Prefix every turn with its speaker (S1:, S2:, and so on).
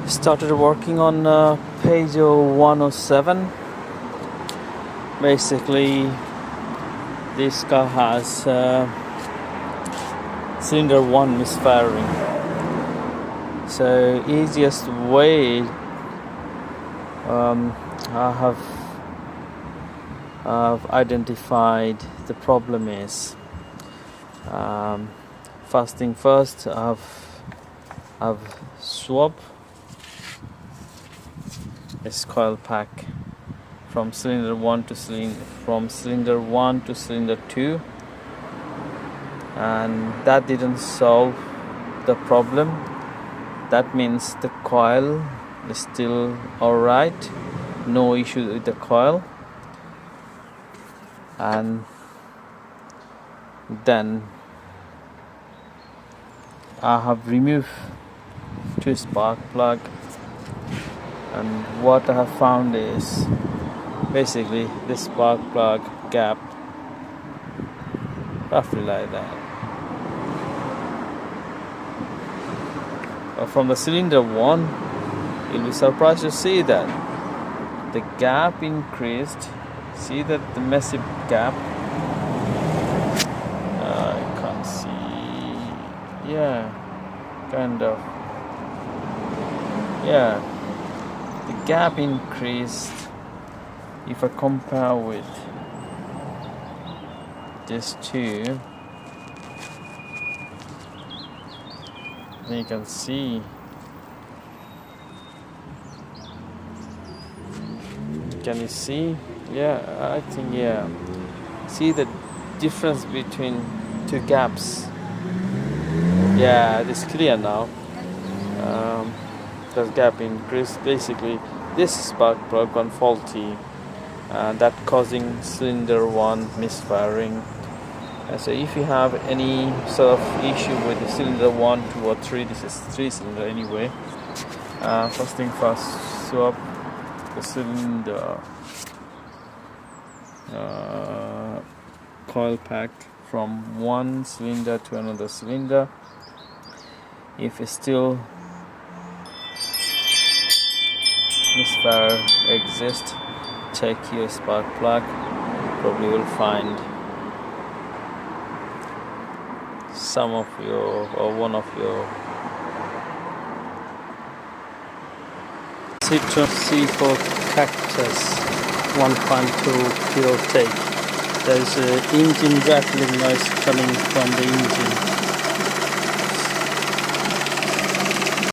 S1: Started working on Peugeot 107. Basically, this car has cylinder 1 misfiring. So easiest way I've identified the problem is, first thing first, I've swapped this coil pack from cylinder 1 to cylinder 1 to cylinder 2, and that didn't solve the problem. That means the coil is still alright, no issue with the coil. And then I have removed 2 spark plug, and what I have found is basically this spark plug gap, roughly like that. From the cylinder 1, you'll be surprised to see that the gap increased. See that the massive gap? I can't see. Yeah, kind of. Yeah, the gap increased. If I compare with these two, then you can see. Can you see? Yeah, I think, yeah. See the difference between two gaps? Yeah, it's clear now. The gap increased. Basically, this spark plug gone faulty, that causing cylinder 1 misfiring. So if you have any sort of issue with the cylinder 1, 2 or 3, this is 3 cylinder anyway. First thing first, swap the cylinder coil pack from one cylinder to another cylinder. If it's still misfire exists, check your spark plug. Probably will find some of your, or one of your Citroen C4 Cactus 1.2 pure take. There is an engine rattling noise coming from the engine.